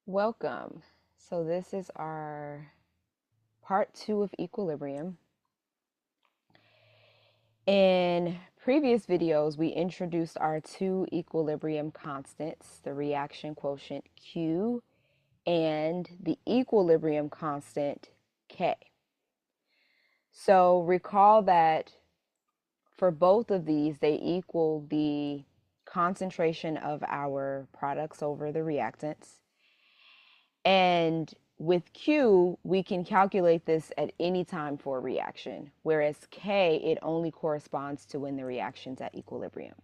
Welcome. So this is our part 2 of equilibrium. In previous videos, we introduced our two equilibrium constants, the reaction quotient Q and the equilibrium constant K. So recall that for both of these, they equal the concentration of our products over the reactants. And with Q, we can calculate this at any time for a reaction, whereas K, it only corresponds to when the reaction's at equilibrium.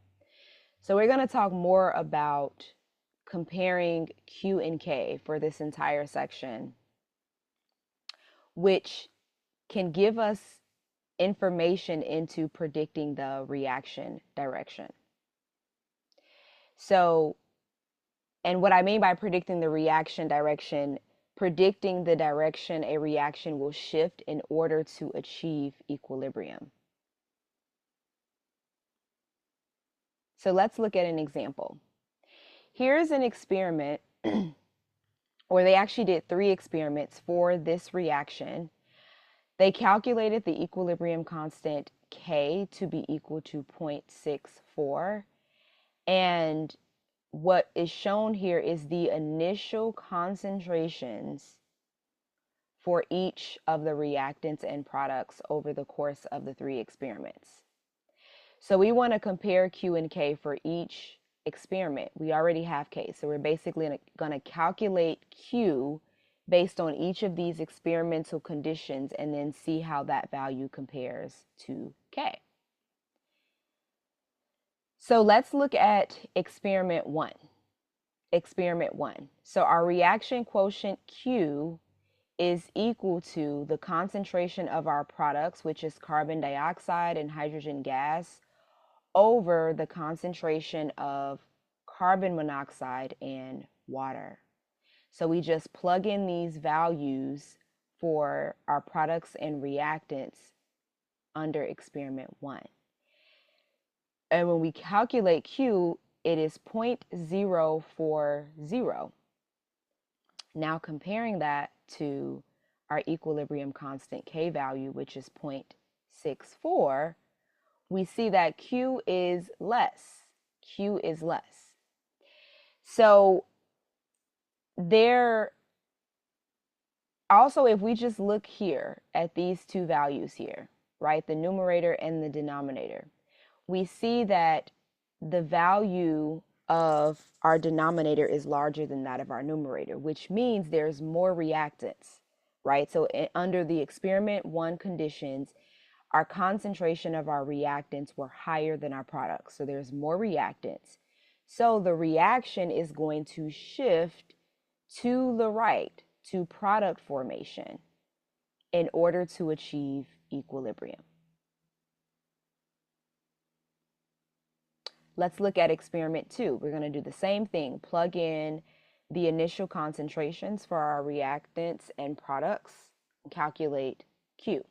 So we're going to talk more about comparing Q and K for this entire section, which can give us information into predicting the reaction direction. So, and what I mean by predicting the reaction direction, predicting the direction a reaction will shift in order to achieve equilibrium. So let's look at an example. Here's an experiment, or they actually did 3 experiments for this reaction. They calculated the equilibrium constant K to be equal to 0.64, and what is shown here is the initial concentrations for each of the reactants and products over the course of the 3 experiments. So we want to compare Q and K for each experiment. We already have K, so we're basically going to calculate Q based on each of these experimental conditions and then see how that value compares to K. So let's look at experiment 1. Experiment 1. So our reaction quotient Q is equal to the concentration of our products, which is carbon dioxide and hydrogen gas, over the concentration of carbon monoxide and water. So we just plug in these values for our products and reactants under experiment 1. And when we calculate Q, it is 0.040. Now comparing that to our equilibrium constant K value, which is 0.64, we see that Q is less. Q is less. So there also, if we just look here at these two values here, right, the numerator and the denominator, we see that the value of our denominator is larger than that of our numerator, which means there's more reactants, right? So under the experiment 1 conditions, our concentration of our reactants were higher than our products. So there's more reactants. So the reaction is going to shift to the right, to product formation, in order to achieve equilibrium. Let's look at experiment 2. We're going to do the same thing. Plug in the initial concentrations for our reactants and products, and calculate Q.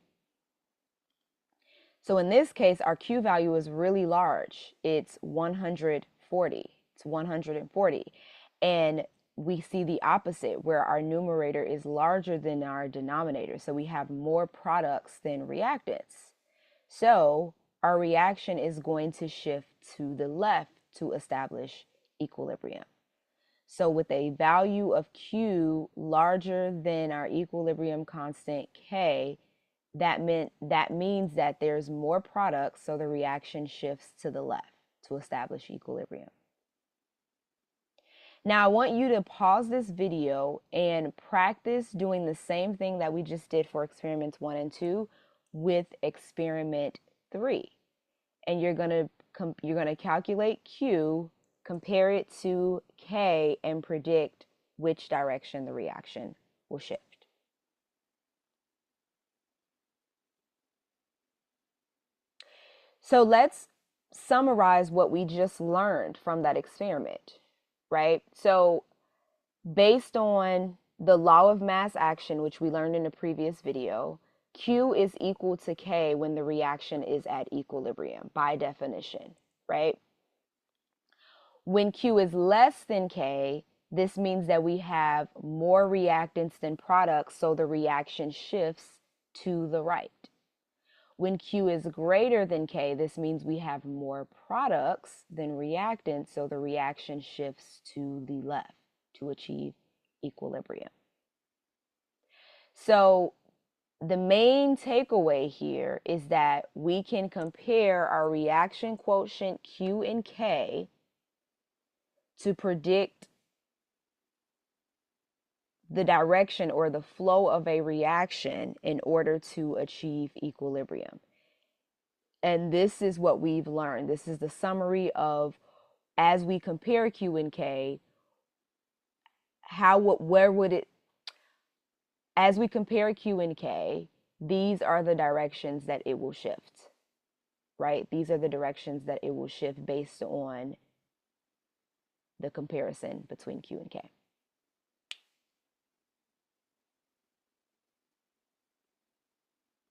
So in this case, our Q value is really large. It's 140. It's 140. And we see the opposite, where our numerator is larger than our denominator. So we have more products than reactants. So our reaction is going to shift to the left to establish equilibrium. So with a value of Q larger than our equilibrium constant K, that means that there's more products, so the reaction shifts to the left to establish equilibrium. Now I want you to pause this video and practice doing the same thing that we just did for experiments 1 and 2 with experiment 3. And you're going to calculate Q, compare it to K, and predict which direction the reaction will shift. So let's summarize what we just learned from that experiment, right? So based on the law of mass action, which we learned in a previous video, Q is equal to K when the reaction is at equilibrium by definition, right? When Q is less than K, This means that we have more reactants than products, so the reaction shifts to the right. When Q is greater than K, this means we have more products than reactants, so the reaction shifts to the left to achieve equilibrium. So the main takeaway here is that we can compare our reaction quotient Q and K to predict the direction or the flow of a reaction in order to achieve equilibrium. And this is what we've learned. This is the summary of, as we compare Q and K, as we compare Q and K, these are the directions that it will shift, right? These are the directions that it will shift based on the comparison between Q and K.